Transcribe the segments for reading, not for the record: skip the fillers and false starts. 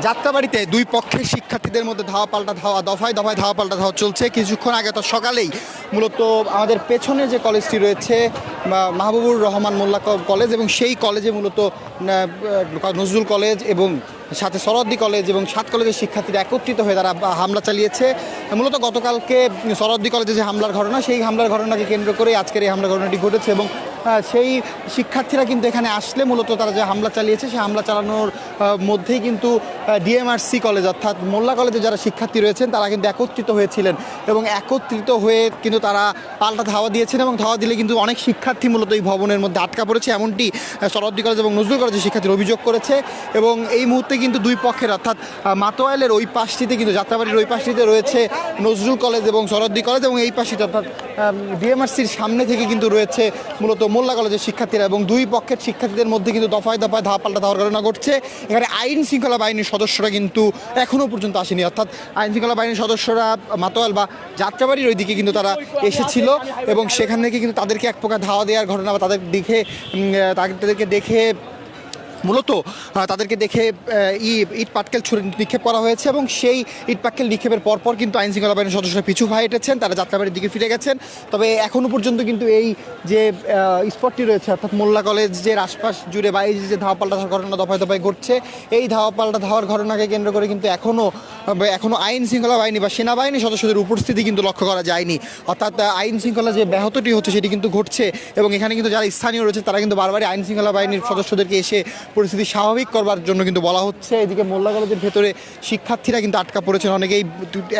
যাত্রাবাড়িতে দুই পক্ষের শিক্ষার্থীদের মধ্যে ধাওয়া পাল্টা ধাওয়া, দফায় দফায় ধাওয়া পাল্টা ধাওয়া চলছে। কিছুক্ষণ আগে তো সকালেই মূলত আমাদের পেছনে যে কলেজটি রয়েছে মাহবুবুর রহমান মোল্লা কলেজ, এবং সেই কলেজে মূলত নজরুল কলেজ এবং সাথে সরওয়ার্দী কলেজ এবং 7 কলেজের শিক্ষার্থীরা একত্রিত হয়ে তারা হামলা চালিয়েছে। মূলত গতকালকে সরওয়ার্দী কলেজে যে হামলার ঘটনা, সেই হামলার ঘটনাকে কেন্দ্র করে আজকের এই হামলার ঘটনাটি ঘটেছে। এবং সেই শিক্ষার্থীরা কিন্তু এখানে আসলে মূলত তারা যে হামলা চালিয়েছে, সেই হামলা চালানোর মধ্যেই কিন্তু ডিএমআরসি কলেজ অর্থাৎ মোল্লা কলেজে যারা শিক্ষার্থী রয়েছেন তারা কিন্তু একত্রিত হয়েছিলেন, এবং একত্রিত হয়ে কিন্তু তারা পাল্টা ধাওয়া দিয়েছেন। এবং ধাওয়া দিলে কিন্তু অনেক শিক্ষার্থী মূলত এই ভবনের মধ্যে আটকা পড়েছে, এমনটি সরওয়ার্দী কলেজ এবং নজরুল কলেজের শিক্ষার্থীরা অভিযোগ করেছে। এবং এই মুহূর্তে কিন্তু দুই পক্ষের অর্থাৎ মাতোয়াইলের ওই পাশটিতে কিন্তু যাত্রাবাড়ির ওই পাশটিতে রয়েছে নজরুল কলেজ এবং সরওয়ার্দী কলেজ, এবং এই পাশটিতে অর্থাৎ ডিএমআরসির সামনে থেকে কিন্তু রয়েছে মূলত মোল্লা কলেজের শিক্ষার্থীরা। এবং দুই পক্ষের শিক্ষার্থীদের মধ্যে কিন্তু দফায় দফায় ধাওয়া পাল্টা ধাওয়ার ঘটনা ঘটছে। এখানে আইন শৃঙ্খলা বাহিনীর সদস্যরা কিন্তু এখনও পর্যন্ত আসেনি, অর্থাৎ আইন শৃঙ্খলা বাহিনীর সদস্যরা মাতোয়াল বা যাত্রাবাড়ির ওই দিকে কিন্তু তারা এসেছিল, এবং সেখান থেকে কিন্তু তাদেরকে এক প্রকার ধাওয়া দেওয়ার ঘটনা বা তাদেরকে দেখে মূলত তাদেরকে দেখে ইট পাটকেল ছুড়ে নিক্ষেপ করা হয়েছে। এবং সেই ইট পাটকেল নিক্ষেপের পরপর কিন্তু আইন শৃঙ্খলা বাহিনীর সদস্যরা পিছু হেঁটেছেন, তারা যাত্রাবাড়ির দিকে ফিরে গেছেন। তবে এখনও পর্যন্ত কিন্তু এই যে স্পটটি রয়েছে অর্থাৎ মোল্লা কলেজের আশপাশ জুড়ে বা এই যে ধাওয়া পাল্টা ধাওয়ার ঘটনা দফায় দফায় ঘটছে, এই ধাওয়া পাল্টা ধাওয়ার ঘটনাকে কেন্দ্র করে কিন্তু এখনও আইন শৃঙ্খলা বাহিনী বা সেনাবাহিনী সদস্যদের উপস্থিতি কিন্তু লক্ষ্য করা যায়নি। অর্থাৎ আইন শৃঙ্খলা যে ব্যাহতটি হচ্ছে সেটি কিন্তু ঘটছে, এবং এখানে কিন্তু যারা স্থানীয় রয়েছে তারা কিন্তু বারবারই আইন শৃঙ্খলা বাহিনীর সদস্যদেরকে এসে পরিস্থিতি স্বাভাবিক করবার জন্য কিন্তু বলা হচ্ছে। এদিকে মোল্লা কলেজের ভেতরে শিক্ষার্থীরা কিন্তু আটকা পড়েছেন, অনেকেই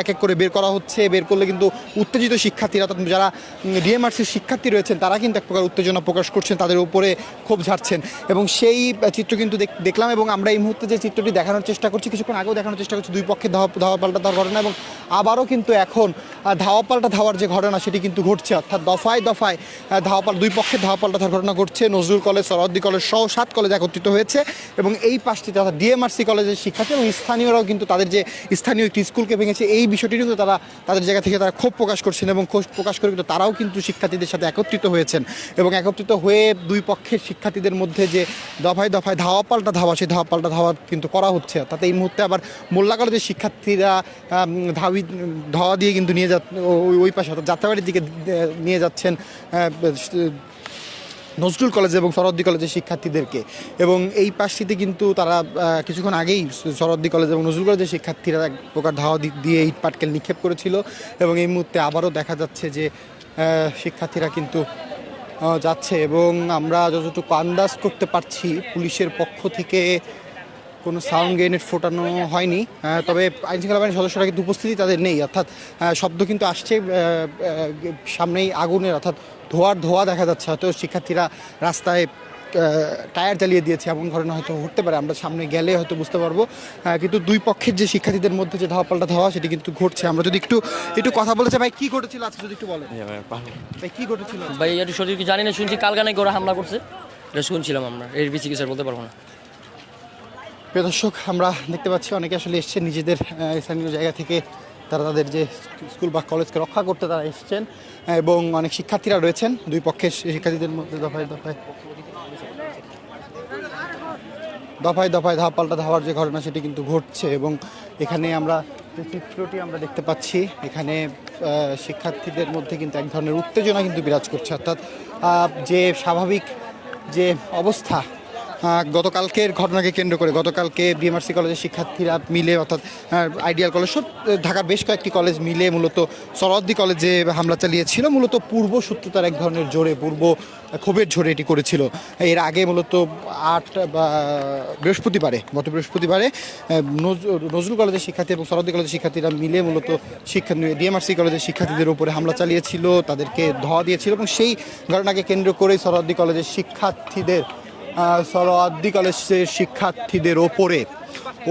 এক এক করে বের করা হচ্ছে। বের করলে কিন্তু উত্তেজিত শিক্ষার্থীরা অর্থাৎ যারা ডিএমআরসির শিক্ষার্থী রয়েছেন তারা কিন্তু এক প্রকার উত্তেজনা প্রকাশ করছেন, তাদের উপরে ক্ষোভ ঝাড়ছেন। এবং সেই চিত্র কিন্তু দেখলাম, এবং আমরা এই মুহূর্তে যে চিত্রটি দেখানোর চেষ্টা করছি, কিছুক্ষণ আগেও দেখানোর চেষ্টা করছি দুই পক্ষের ধাওয়া পাল্টা ধাওয়ার ঘটনা, এবং আবারও কিন্তু এখন ধাওয়া পাল্টা ধাওয়ার যে ঘটনা সেটি কিন্তু ঘটছে। অর্থাৎ দফায় দফায় দুই পক্ষের ধাওয়া পাল্টা ধাওয়ার ঘটনা ঘটছে। নজরুল কলেজ, সরওয়ার্দী কলেজ সহ 7 কলেজ একত্রিত হয়েছে, এবং এই পাশটিতে অর্থাৎ ডিএমআরসি কলেজের শিক্ষার্থী এবং স্থানীয়রাও কিন্তু তাদের যে স্থানীয় একটি স্কুলকে ভেঙেছে এই বিষয়টি কিন্তু তারা তাদের জায়গা থেকে তারা ক্ষোভ প্রকাশ করছেন, এবং ক্ষোভ প্রকাশ করে কিন্তু তারাও কিন্তু শিক্ষার্থীদের সাথে একত্রিত হয়েছেন। এবং একত্রিত হয়ে দুই পক্ষের শিক্ষার্থীদের মধ্যে যে দফায় দফায় ধাওয়া পাল্টা ধাওয়া, সেই ধাওয়া পাল্টা ধাওয়া কিন্তু করা হচ্ছে। অর্থাৎ এই মুহূর্তে আবার মোল্লা কলেজের শিক্ষার্থীরা ধাওয়া দিয়ে কিন্তু নিয়ে ওই পাশে অর্থাৎ যাত্রাবাড়ির দিকে নিয়ে যাচ্ছেন নজরুল কলেজ এবং সরওয়ার্দী কলেজের শিক্ষার্থীদেরকে। এবং এই পাশটিতে কিন্তু তারা কিছুক্ষণ আগেই সরওয়ার্দী কলেজ এবং নজরুল কলেজের শিক্ষার্থীরা এক প্রকার ধাওয়া দিয়ে ইট পাটকেল নিক্ষেপ করেছিল, এবং এই মুহূর্তে আবারও দেখা যাচ্ছে যে শিক্ষার্থীরা কিন্তু যাচ্ছে। এবং আমরা যতটুকু আন্দাজ করতে পারছি পুলিশের পক্ষ থেকে কোনো সাউন্ড গ্রেনেড ফোটানো হয়নি, তবে আইনশৃঙ্খলা বাহিনীর সদস্যরা কিন্তু উপস্থিতি তাদের নেই। অর্থাৎ শব্দ কিন্তু আসছে সামনেই আগুনের অর্থাৎ ধোঁয়া দেখা যাচ্ছে। হয়তো শিক্ষার্থীরা রাস্তায় টায়ার জ্বালিয়ে দিয়েছে, এমন ঘটনা হয়তো ঘটতে পারে, আমরা সামনে গেলে হয়তো বুঝতে পারবো। কিন্তু দুই পক্ষের যে শিক্ষার্থীদের মধ্যে যে ধাওয়া পাল্টা ধাওয়া সেটি কিন্তু ঘটছে। আমরা যদি একটু কথা বলেছে ভাই, কি ঘটেছিল আজকে যদি একটু বলেন ভাই, কি ঘটেছিল ভাই? একটু সঠিক জানি না, শুনছি কালকানাই করে হামলা করছে, এটা শুনছিলাম আমরা, এর বেশি কিছু বলতে পারবো না। প্রিয় দর্শক, আমরা দেখতে পাচ্ছি অনেকে আসলে এসছেন নিজেদের স্থানীয় জায়গা থেকে, তারা তাদের যে স্কুল বা কলেজকে রক্ষা করতে তারা এসছেন, এবং অনেক শিক্ষার্থীরা রয়েছেন দুই পক্ষের শিক্ষার্থীদের মধ্যে দফায় দফায় ধাওয়া পাল্টা ধাওয়ার যে ঘটনা সেটি কিন্তু ঘটছে। এবং এখানে আমরা যে চিত্রটি আমরা দেখতে পাচ্ছি, এখানে শিক্ষার্থীদের মধ্যে কিন্তু এক ধরনের উত্তেজনা কিন্তু বিরাজ করছে। অর্থাৎ যে স্বাভাবিক যে অবস্থা গতকালকের ঘটনাকে কেন্দ্র করে, গতকালকে ডিএমআরসি কলেজের শিক্ষার্থীরা মিলে অর্থাৎ আইডিয়াল কলেজ সব ঢাকার বেশ কয়েকটি কলেজ মিলে মূলত সরওয়ার্দী কলেজে হামলা চালিয়েছিল, মূলত পূর্ব শত্রুতার এক ধরনের জোরে, পূর্ব ক্ষোভের ঝড়ে এটি করেছিল। এর আগে মূলত গত বৃহস্পতিবারে নজরুল কলেজের শিক্ষার্থী এবং সরওয়ার্দী কলেজের শিক্ষার্থীরা মিলে মূলত ডিএমআরসি কলেজের শিক্ষার্থীদের উপরে হামলা চালিয়েছিল, তাদেরকে ধাওয়া দিয়েছিল, এবং সেই ঘটনাকে কেন্দ্র করেই সরওয়ার্দী কলেজের শিক্ষার্থীদের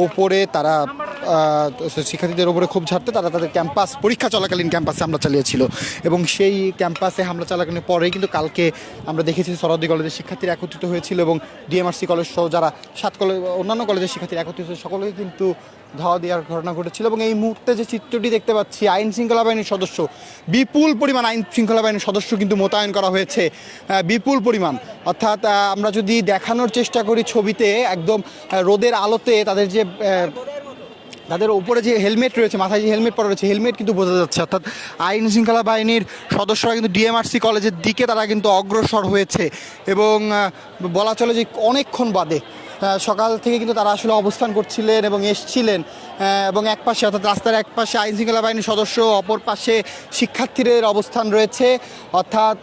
ওপরে তারা শিক্ষার্থীদের ওপরে খুব ঝাড়তে তারা তাদের ক্যাম্পাস পরীক্ষা চলাকালীন ক্যাম্পাসে হামলা চালিয়েছিল। এবং সেই ক্যাম্পাসে হামলা চালাকালীন পরেই কিন্তু কালকে আমরা দেখেছি সরওয়ার্দী কলেজের শিক্ষার্থীরা একত্রিত হয়েছিল, এবং ডিএমআরসি কলেজ সহ যারা 7 কলেজ অন্যান্য কলেজের শিক্ষার্থীরা একত্রিত হয়েছে সকলেই কিন্তু ধাওয়া দেওয়ার ঘটনা ঘটেছিল। এবং এই মুহূর্তে যে চিত্রটি দেখতে পাচ্ছি, আইন শৃঙ্খলা বাহিনীর সদস্য, বিপুল পরিমাণ আইন শৃঙ্খলা বাহিনীর সদস্য কিন্তু মোতায়েন করা হয়েছে, বিপুল পরিমাণ। অর্থাৎ আমরা যদি দেখানোর চেষ্টা করি ছবিতে, একদম রোদের আলোতে তাদের যে তাদের উপরে যে হেলমেট রয়েছে, মাথায় যে হেলমেট পরা রয়েছে, হেলমেট কিন্তু বোঝা যাচ্ছে। অর্থাৎ আইন শৃঙ্খলা বাহিনীর সদস্যরা কিন্তু ডিএমআরসি কলেজের দিকে তারা কিন্তু অগ্রসর হয়েছে এবং বলা চলে যে অনেকক্ষণ বাদে সকাল থেকে কিন্তু তারা আসলে অবস্থান করছিলেন এবং এসছিলেন এবং এক পাশে অর্থাৎ রাস্তার এক পাশে আইন শৃঙ্খলা বাহিনীর সদস্য, অপর পাশে শিক্ষার্থীদের অবস্থান রয়েছে। অর্থাৎ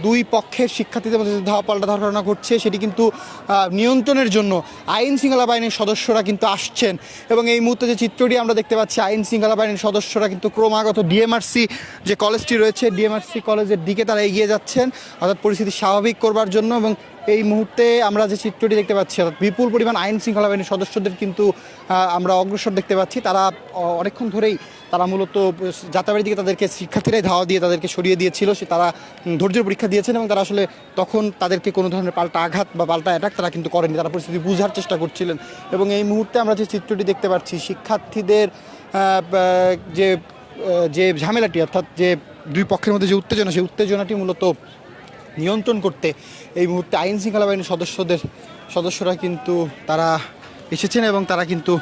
দুই পক্ষের শিক্ষার্থীদের মধ্যে ধাওয়া পাল্টা ঘটনা ঘটছে, সেটি কিন্তু নিয়ন্ত্রণের জন্য আইন শৃঙ্খলা বাহিনীর সদস্যরা কিন্তু আসছেন। এবং এই মুহূর্তে যে চিত্রটি আমরা দেখতে পাচ্ছি, আইন শৃঙ্খলা বাহিনীর সদস্যরা কিন্তু ক্রমাগত ডিএমআরসি যে কলেজটি রয়েছে, ডিএমআরসি কলেজের দিকে তারা এগিয়ে যাচ্ছেন অর্থাৎ পরিস্থিতি স্বাভাবিক করবার জন্য। এবং এই মুহূর্তে আমরা যে চিত্রটি দেখতে পাচ্ছি, অর্থাৎ বিপুল পরিমাণ আইন শৃঙ্খলা বাহিনীর সদস্যদের কিন্তু আমরা অগ্রসর দেখতে পাচ্ছি। তারা অনেকক্ষণ ধরেই তারা মূলত যাত্রাবাড়ির দিকে তাদেরকে শিক্ষার্থীরাই ধাওয়া দিয়ে তাদেরকে সরিয়ে দিয়েছিল, সে তারা ধৈর্যের পরীক্ষা দিয়েছেন এবং তারা আসলে তখন তাদেরকে কোনো ধরনের পাল্টা আঘাত বা পাল্টা অ্যাটাক তারা কিন্তু করেনি, তারা পরিস্থিতি বোঝার চেষ্টা করছিলেন। এবং এই মুহূর্তে আমরা যে চিত্রটি দেখতে পাচ্ছি, শিক্ষার্থীদের যে যে ঝামেলাটি অর্থাৎ যে দুই পক্ষের মধ্যে যে উত্তেজনা, সেই উত্তেজনাটি মূলত নিয়ন্ত্রণ করতে এই মুহূর্তে আইন শৃঙ্খলা বাহিনীর সদস্যরা কিন্তু তারা এসেছেন এবং তারা কিন্তু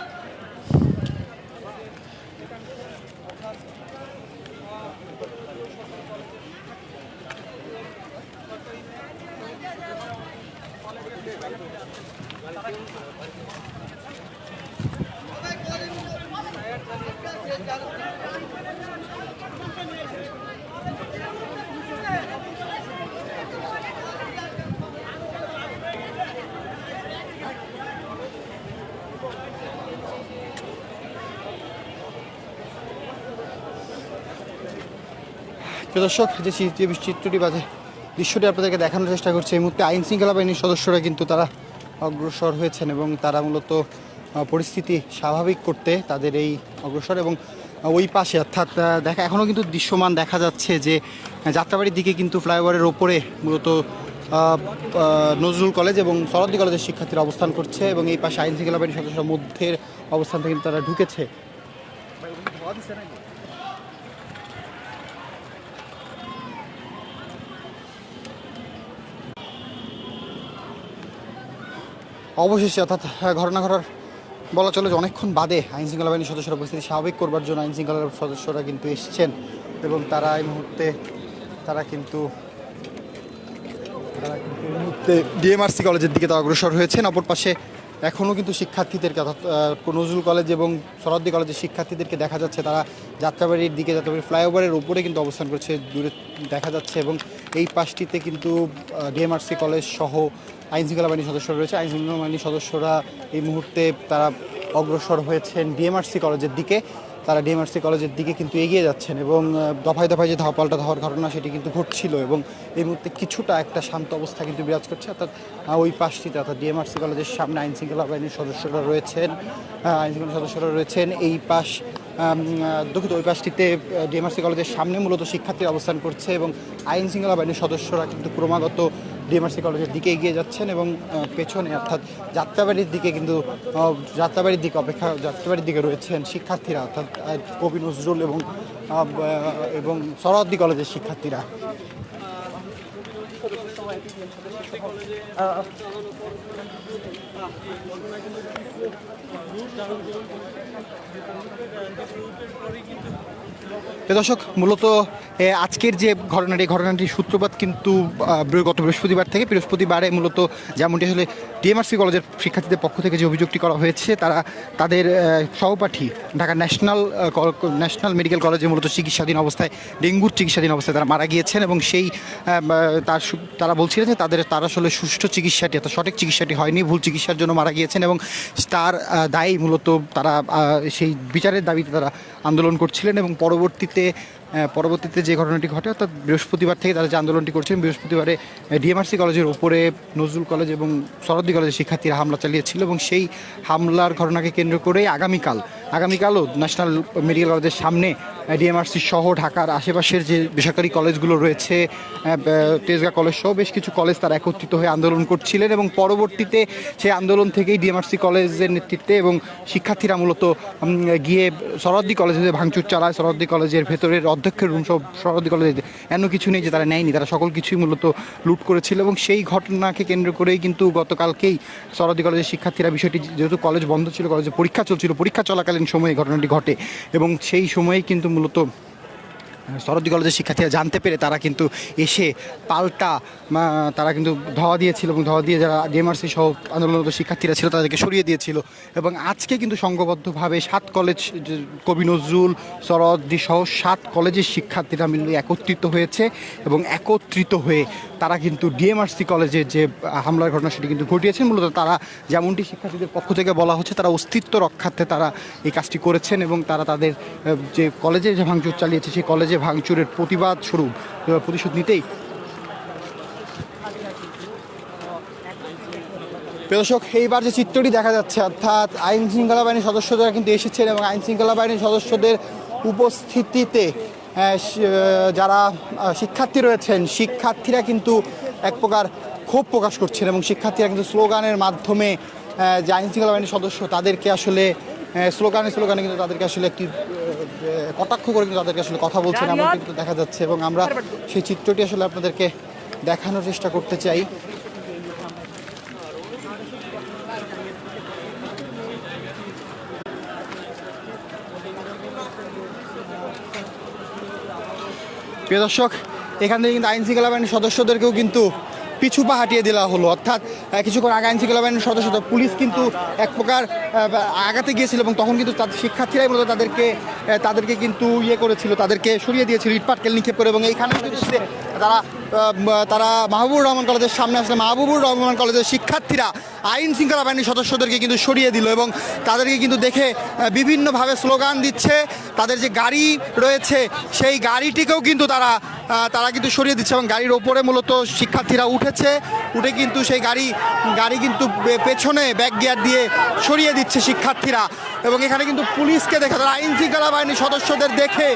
দর্শক যে চিত্রটি বা যে দৃশ্যটি আপনাদেরকে দেখানোর চেষ্টা করছে, এই মুহূর্তে আইন শৃঙ্খলা বাহিনীর সদস্যরা কিন্তু তারা অগ্রসর হয়েছেন এবং তারা মূলত পরিস্থিতি স্বাভাবিক করতে তাদের এই অগ্রসর। এবং ওই পাশে অর্থাৎ এখনও কিন্তু দৃশ্যমান দেখা যাচ্ছে যে যাত্রাবাড়ির দিকে কিন্তু ফ্লাইওভারের ওপরে মূলত নজরুল কলেজ এবং সরদ্দি কলেজের শিক্ষার্থীরা অবস্থান করছে এবং এই পাশে আইন শৃঙ্খলা বাহিনীর সদস্যরা মধ্যের অবস্থান থেকে কিন্তু তারা ঢুকেছে। অবশেষে অর্থাৎ ঘটনা ঘটার বলা চলে যে অনেকক্ষণ বাদে আইন শৃঙ্খলা বাহিনীর সদস্যরা পরিস্থিতি স্বাভাবিক করবার জন্য আইন শৃঙ্খলার সদস্যরা কিন্তু এসছেন এবং তারা এই মুহূর্তে ডিএমআরসি কলেজের দিকে তারা অগ্রসর হয়েছেন। অপর পাশে এখনও কিন্তু শিক্ষার্থীদেরকে অর্থাৎ নজরুল কলেজ এবং সরদ্দি কলেজের শিক্ষার্থীদেরকে দেখা যাচ্ছে তারা যাত্রাবাড়ির দিকে, যাত্রাবাড়ি ফ্লাইওভারের উপরে কিন্তু অবস্থান করছে, দূরে দেখা যাচ্ছে। এবং এই পাশটিতে কিন্তু ডিএমআরসি কলেজ সহ আইন শৃঙ্খলা বাহিনীর সদস্যরা রয়েছে। আইন শৃঙ্খলা বাহিনীর সদস্যরা এই মুহূর্তে তারা অগ্রসর হয়েছেন ডিএমআরসি কলেজের দিকে, তারা ডিএমআরসি কলেজের দিকে কিন্তু এগিয়ে যাচ্ছেন এবং দফায় দফায় যে ধাওয়া পাল্টা ধাওয়ার ঘটনা সেটি কিন্তু ঘটছিল এবং এই মুহূর্তে কিছুটা একটা শান্ত অবস্থা কিন্তু বিরাজ করছে। অর্থাৎ ওই পাশটিতে অর্থাৎ ডিএমআরসি কলেজের সামনে আইন শৃঙ্খলা বাহিনীর সদস্যরা রয়েছেন, এই পাশ দুঃখিত ওই পাশটিতে ডিএমআরসি কলেজের সামনে মূলত শিক্ষার্থীরা অবস্থান করছে এবং আইন শৃঙ্খলা বাহিনীর সদস্যরা কিন্তু ক্রমাগত ডিএমআরসি কলেজের দিকে এগিয়ে যাচ্ছেন এবং পেছনে অর্থাৎ যাত্রাবাড়ির দিকে রয়েছেন শিক্ষার্থীরা, অর্থাৎ কবি নজরুল এবং সরদ্দি কলেজের শিক্ষার্থীরা। দর্শক মূলত আজকের যে ঘটনাটির সূত্রপাত কিন্তু গত বৃহস্পতিবার থেকে। বৃহস্পতিবারে মূলত যেমনটি আসলে ডিএমআরসি কলেজের শিক্ষার্থীদের পক্ষ থেকে যে অভিযোগটি করা হয়েছে, তাদের সহপাঠী ঢাকা ন্যাশনাল মেডিকেল কলেজে মূলত চিকিৎসাধীন অবস্থায় ডেঙ্গুর চিকিৎসাধীন অবস্থায় তারা মারা গিয়েছেন এবং তারা বলছিলেন যে তার আসলে সুষ্ঠু চিকিৎসাটি অর্থাৎ সঠিক চিকিৎসাটি হয়নি, ভুল চিকিৎসার জন্য মারা গিয়েছেন এবং তার দায়ী মূলত তারা সেই বিচারের দাবিতে তারা আন্দোলন করছিলেন। এবং পরবর্তীতে যে ঘটনাটি ঘটে অর্থাৎ বৃহস্পতিবার থেকে তারা যে আন্দোলনটি করছিলেন, বৃহস্পতিবারে ডিএমআরসি কলেজের উপরে নজরুল কলেজ এবং সরদ্দি কলেজের শিক্ষার্থীরা হামলা চালিয়েছিল এবং সেই হামলার ঘটনাকে কেন্দ্র করে আগামীকালও ন্যাশনাল মেডিকেল কলেজের সামনে ডিএমআরসি সহ ঢাকার আশেপাশের যে বেসরকারি কলেজগুলো রয়েছে, তেজগাঁ কলেজ সহ বেশ কিছু কলেজ তারা একত্রিত হয়ে আন্দোলন করছিলেন এবং পরবর্তীতে সেই আন্দোলন থেকেই ডিএমআরসি কলেজের নেতৃত্বে এবং শিক্ষার্থীরা মূলত গিয়ে সরদ্দি কলেজে ভাঙচুর চালায়। সরদ্দি কলেজের ভেতরের অধ্যক্ষের রুম সব সরদ্দি কলেজে এমন কিছু নেই যে তারা নেয়নি, তারা সকল কিছুই মূলত লুট করেছিল এবং সেই ঘটনাকে কেন্দ্র করেই কিন্তু গতকালকেই সরদ্দি কলেজের শিক্ষার্থীরা বিষয়টি, যেহেতু কলেজ বন্ধ ছিল, কলেজে পরীক্ষা চলছিল, পরীক্ষা চলাকালীন চলাকালীন সময়ে ঘটনাটি ঘটে এবং সেই সময়েই কিন্তু মূলত শরৎদি কলেজের শিক্ষার্থীরা জানতে পেরে তারা কিন্তু এসে পাল্টা তারা কিন্তু ধাওয়া দিয়েছিল এবং ধাওয়া দিয়ে যারা ডিএমআরসি সহ আন্দোলনরত শিক্ষার্থীরা ছিল তাদেরকে সরিয়ে দিয়েছিল এবং আজকে কিন্তু সংঘবদ্ধভাবে 7 কলেজ কবি নজরুল শরৎদি সহ 7 কলেজের শিক্ষার্থীরা মিলে একত্রিত হয়েছে এবং একত্রিত হয়ে তারা কিন্তু ডিএমআরসি কলেজের যে হামলার ঘটনা সেটি কিন্তু ঘটিয়েছেন। মূলত তারা যেমনটি শিক্ষার্থীদের পক্ষ থেকে বলা হচ্ছে তারা অস্তিত্ব রক্ষার্থে তারা এই কাজটি করেছেন এবং তারা তাদের যে কলেজে যে ভাঙচুর চালিয়েছে সেই কলেজে ভাঙচুরের প্রতিবাদ স্বরূপ প্রতিশোধ নিতেই। দর্শক, এইবার যে চিত্রটি দেখা যাচ্ছে অর্থাৎ আইন শৃঙ্খলা বাহিনীর সদস্যরা কিন্তু এসেছেন এবং আইন শৃঙ্খলা বাহিনীর সদস্যদের উপস্থিতিতে যারা শিক্ষার্থী রয়েছেন শিক্ষার্থীরা কিন্তু এক প্রকার ক্ষোভ প্রকাশ করছেন এবং শিক্ষার্থীরা কিন্তু স্লোগানের মাধ্যমে যে আইন শৃঙ্খলা বাহিনীর সদস্য তাদেরকে আসলে স্লোগানে কিন্তু তাদেরকে আসলে একটি কটাক্ষ করে কিন্তু তাদেরকে আসলে কথা বলছেন এমন কিন্তু দেখা যাচ্ছে এবং আমরা সেই চিত্রটি আসলে আপনাদেরকে দেখানোর চেষ্টা করতে চাই। প্রিয় দর্শক, এখান থেকে কিন্তু আইন শৃঙ্খলা বাহিনীর সদস্যদেরকেও কিন্তু পিছু পা হাঁটিয়ে দেওয়া হলো। অর্থাৎ কিছুক্ষণ আগে আইন শৃঙ্খলা বাহিনীর সদস্য পুলিশ কিন্তু এক প্রকার আগাতে গিয়েছিল এবং তখন কিন্তু তাদের শিক্ষার্থীরাই মূলত তাদেরকে কিন্তু করেছিল, তাদেরকে সরিয়ে দিয়েছিল ইটপাটকেল নিক্ষেপ করে এবং এইখানে তারা মাহবুবুর রহমান কলেজের সামনে আসলে মাহবুবুর রহমান কলেজের শিক্ষার্থীরা আইন শৃঙ্খলা বাহিনীর সদস্যদেরকে কিন্তু সরিয়ে দিল এবং তাদেরকে কিন্তু দেখে বিভিন্নভাবে স্লোগান দিচ্ছে। তাদের যে গাড়ি রয়েছে সেই গাড়িটিকেও কিন্তু তারা কিন্তু সরিয়ে দিচ্ছে এবং গাড়ির ওপরে মূলত শিক্ষার্থীরা উঠে কিন্তু সেই গাড়ি কিন্তু পেছনে ব্যাক গিয়ার দিয়ে সরিয়ে দিচ্ছে শিক্ষার্থীরা এবং এখানে কিন্তু পুলিশকে দেখে তারা আইন শৃঙ্খলা বাহিনীর সদস্যদের দেখে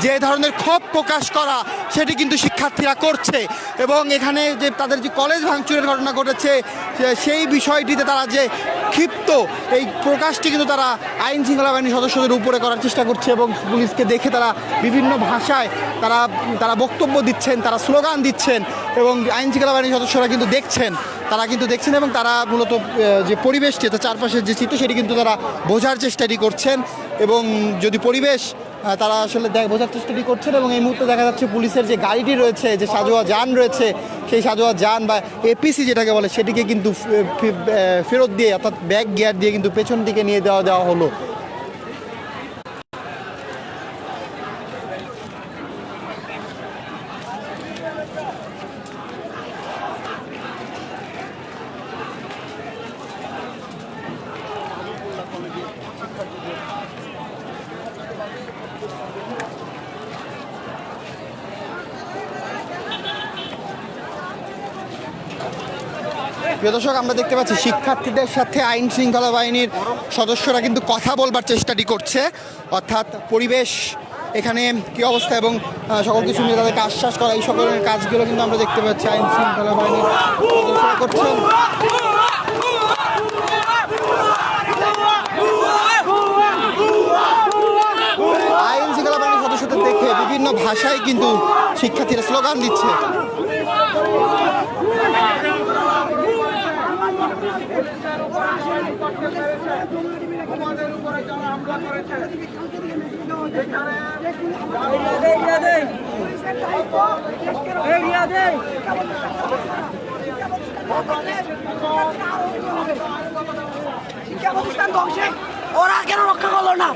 যে ধরনের ক্ষোভ প্রকাশ করা সেটি কিন্তু শিক্ষার্থীরা করছে এবং এখানে যে তাদের যে কলেজ ভাঙচুরের ঘটনা ঘটেছে সেই বিষয়টিতে তারা যে ক্ষিপ্ত এই প্রকাশটি কিন্তু তারা আইন শৃঙ্খলা বাহিনীর সদস্যদের উপরে করার চেষ্টা করছে এবং পুলিশকে দেখে তারা বিভিন্ন ভাষায় তারা বক্তব্য দিচ্ছেন, তারা স্লোগান দিচ্ছেন এবং আইন শৃঙ্খলা বাহিনীর সদস্যরা কিন্তু দেখছেন এবং তারা মূলত যে পরিবেশটি চারপাশের যে চিত্র সেটি কিন্তু তারা বোঝার চেষ্টাটি করছেন এবং যদি পরিবেশ তারা আসলে বোঝার চেষ্টাটি করছেন এবং এই মুহূর্তে দেখা যাচ্ছে পুলিশের যে গাড়িটি রয়েছে, যে সাজোয়া যান রয়েছে, সেই সাজোয়া যান বা এপিসি যেটাকে বলে সেটিকে কিন্তু ফেরত দিয়ে অর্থাৎ ব্যাক গিয়ার দিয়ে কিন্তু পেছন দিকে নিয়ে দেওয়া হলো। প্রিয় দর্শক, আমরা দেখতে পাচ্ছি শিক্ষার্থীদের সাথে আইন শৃঙ্খলা বাহিনীর সদস্যরা কিন্তু কথা বলবার চেষ্টাটি করছে, অর্থাৎ পরিবেশ এখানে কী অবস্থা এবং সকল কিছু নিয়ে তাদেরকে আশ্বাস করা এই সকলের কাজগুলো কিন্তু আমরা দেখতে পাচ্ছি আইন শৃঙ্খলা বাহিনীর সদস্যরা করছেন। আইন শৃঙ্খলা বাহিনীর সদস্যদের দেখে বিভিন্ন ভাষায় কিন্তু শিক্ষার্থীরা স্লোগান দিচ্ছে। ওরা কেন রক্ষা করলো না?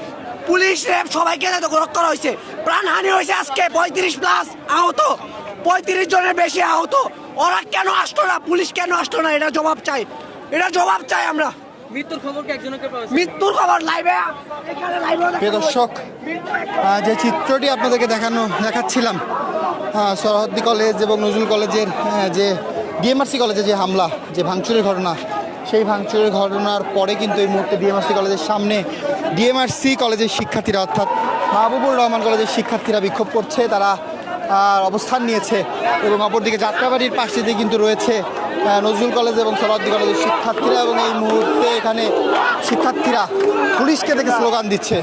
পুলিশ র্যাব সবাইকে রক্ষা করা হয়েছে, প্রাণহানি হয়েছে, আজকে 35+ আহত, 35 জনের বেশি আহত। ওরা কেন আসলো না? পুলিশ কেন আসলো না? এটা জবাব চাই আমরা। মৃত্যুর খবর লাইভে দর্শক, যে চিত্রটি আপনাদেরকে দেখাচ্ছিলাম সরহদ্দি কলেজ এবং নজরুল কলেজের যে ডিএমআরসি কলেজে যে হামলা, যে ভাঙচুরের ঘটনা, সেই ভাঙচুরের ঘটনার পরে কিন্তু এই মুহূর্তে ডিএমআরসি কলেজের সামনে ডিএমআরসি কলেজের শিক্ষার্থীরা অর্থাৎ মাহবুবুর রহমান কলেজের শিক্ষার্থীরা বিক্ষোভ করছে, তারা অবস্থান নিয়েছে এবং অপরদিকে যাত্রাবাড়ির পাশে দিয়ে কিন্তু রয়েছে নজরুল কলেজ এবং সরহদ্দি কলেজের শিক্ষার্থীরা এবং এই মুহূর্তে এখানে শিক্ষার্থীরা পুলিশকে দেখে স্লোগান দিচ্ছে।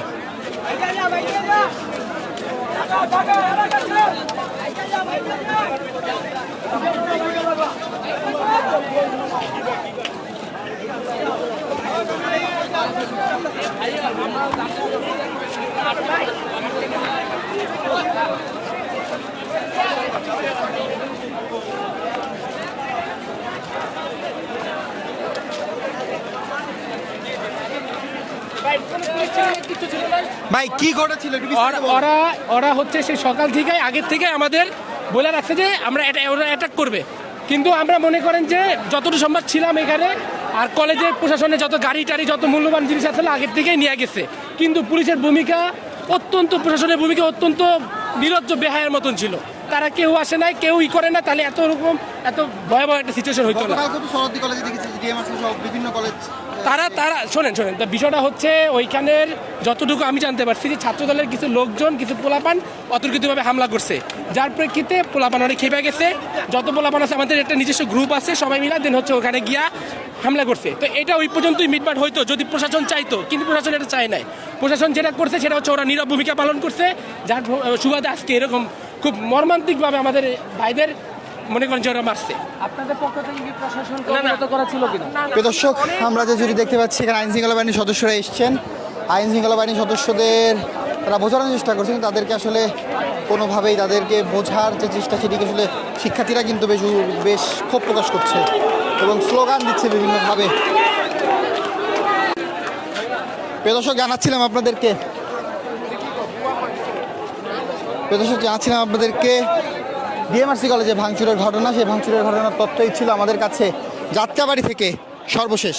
ভাই কি ঘটেছিল একটু বিস্তারিত বলুন। ওরা ওরা হচ্ছে সেই সকাল থেকে আগের থেকে আমাদের বলে রাখছে যে আমরা ওরা অ্যাটাক করবে, কিন্তু আমরা মনে করেন যে যতটুকু সম্ভব ছিলাম এখানে, আর কলেজে প্রশাসনের যত গাড়ি টাড়ি যত মূল্যবান জিনিস আসলে আগের থেকেই নিয়ে গেছে, কিন্তু পুলিশের ভূমিকা প্রশাসনের ভূমিকা অত্যন্ত নিরজ্জ বেহায়ের মতন ছিল। তারা কেউ আসে নাই, কেউ করে না, তাহলে এত ভয়াবহ একটা সিচুয়েশন হইতো না। গতকালকে তো শরৎদি কলেজে দেখেছি ডিএমআরসি সহ বিভিন্ন কলেজ তারা শোনেন তো বিষয়টা হচ্ছে ওইখানের যতটুকু আমি জানতে পারছি যে ছাত্রদলের কিছু লোকজন কিছু পোলাপান অতর্কিতভাবে হামলা করছে, যার প্রেক্ষিতে পোলাপান অনেক খেপে গেছে। যত পোলাপান আছে আমাদের একটা নিজস্ব গ্রুপ আছে, সবাই মিলে দেন হচ্ছে ওখানে গিয়া হামলা করছে। তো এটা ওই পর্যন্তই মিটমাট হইতো যদি প্রশাসন চাইতো, কিন্তু প্রশাসন এটা চায় নাই। প্রশাসন যেটা করছে সেটা হচ্ছে ওরা নীরব ভূমিকা পালন করছে, যার সুবাদে আজকে এরকম খুব মর্মান্তিকভাবে আমাদের ভাইদের মনে করেন যে ওরা মারছে। আপনাদের পক্ষ থেকে কি প্রশাসন কর্মরত করা ছিল কিনা? প্রিয় দর্শক, আমরা যে যদি দেখতে পাচ্ছি এখানে আইন শৃঙ্খলা বাহিনীর সদস্যরা এসছেন, আইন শৃঙ্খলা বাহিনীর সদস্যদের তারা বোঝানোর চেষ্টা করছেন, তাদেরকে আসলে কোনোভাবেই তাদেরকে বোঝার যে চেষ্টা সেটিকে আসলে শিক্ষার্থীরা কিন্তু বেশ ক্ষোভ প্রকাশ করছে এবং স্লোগান দিচ্ছে বিভিন্নভাবে। প্রিয় দর্শক, জানাচ্ছিলাম আপনাদেরকে ডিএমআরসি কলেজে ভাঙচুরের ঘটনা, সেই ভাঙচুরের ঘটনার তথ্যই ছিল আমাদের কাছে যাত্রাবাড়ি থেকে সর্বশেষ।